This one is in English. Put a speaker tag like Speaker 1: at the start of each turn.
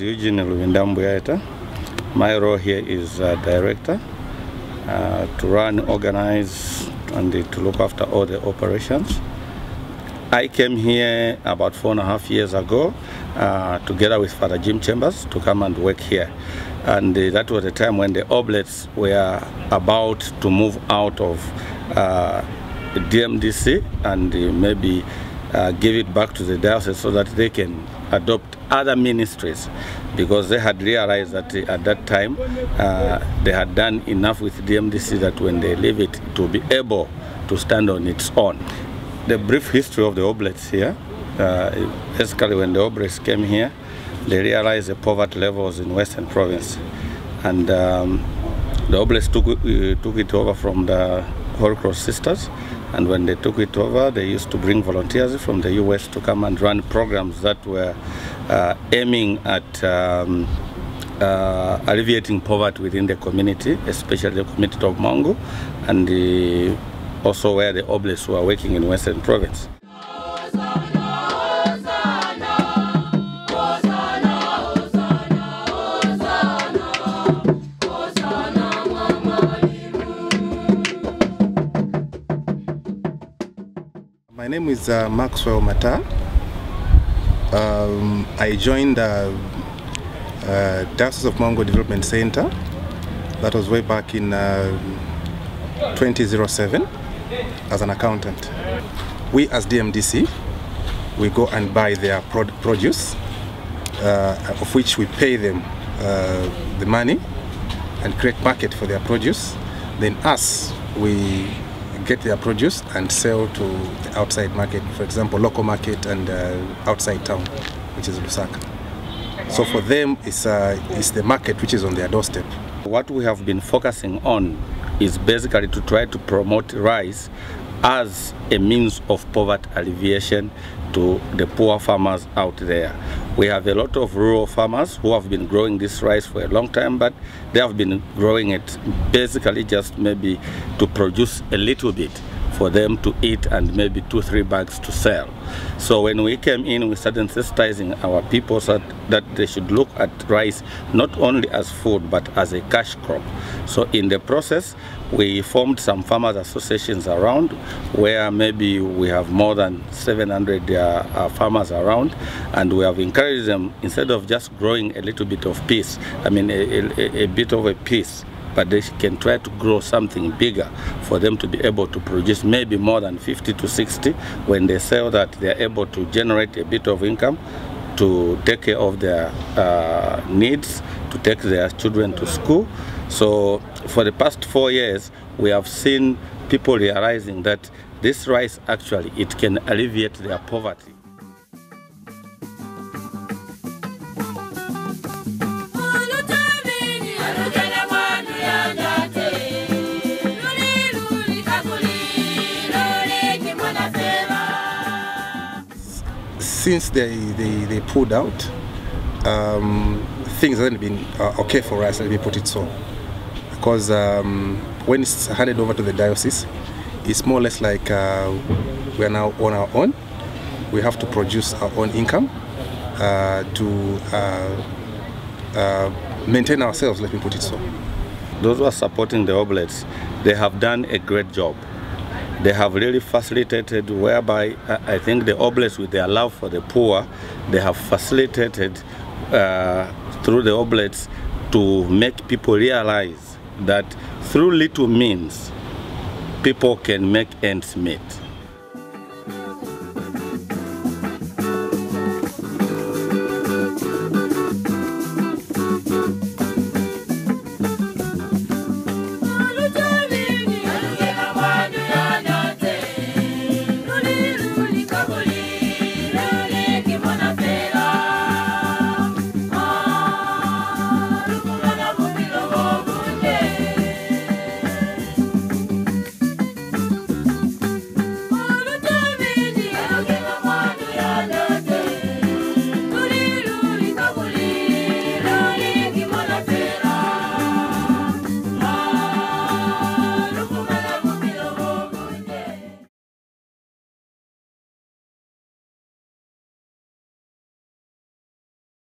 Speaker 1: Eugene Luwindambuyeta. My role here is director, to run, organize, and to look after all the operations. I came here about 4.5 years ago, together with Father Jim Chambers, to come and work here. And that was the time when the Oblates were about to move out of DMDC and maybe give it back to the diocese so that they can adopt other ministries, because they had realized that at that time they had done enough with DMDC that when they leave it, it will be able to stand on its own. The brief history of the Oblates here, basically when the Oblates came here, they realized the poverty levels in Western Province, and the Oblates took it over from the Holy Cross Sisters. And when they took it over, they used to bring volunteers from the US to come and run programs that were aiming at alleviating poverty within the community, especially the community of Mangu, and also where the Oblates were working in Western Province.
Speaker 2: My name is Maxwell Mata. I joined Diocese of Mangu Development Center. That was way back in 2007 as an accountant. We as DMDC, we go and buy their produce, of which we pay them the money and create market for their produce. Then us, we get their produce and sell to the outside market, for example, local market and outside town, which is Lusaka. So for them, it's the market which is on their doorstep.
Speaker 1: What we have been focusing on is basically to try to promote rice as a means of poverty alleviation to the poor farmers out there. We have a lot of rural farmers who have been growing this rice for a long time, but they have been growing it basically just maybe to produce a little bit for them to eat and maybe 2-3 bags to sell. So when we came in, we started sensitizing our people so that they should look at rice not only as food but as a cash crop. So in the process, we formed some farmers associations around where maybe we have more than 700 farmers around, and we have encouraged them, instead of just growing a little bit of piece, I mean a bit of a piece, but they can try to grow something bigger for them to be able to produce maybe more than 50 to 60. When they sell that, they are able to generate a bit of income to take care of their needs, to take their children to school. So for the past 4 years, we have seen people realizing that this rice actually, it can alleviate their poverty.
Speaker 2: Since they pulled out, things haven't been okay for us, let me put it so. Because when it's handed over to the diocese, it's more or less like we are now on our own. We have to produce our own income to maintain ourselves, let me put it so.
Speaker 1: Those who are supporting the Oblates, they have done a great job. They have really facilitated, whereby I think the Oblates, with their love for the poor, they have facilitated through the Oblates to make people realize that through little means, people can make ends meet.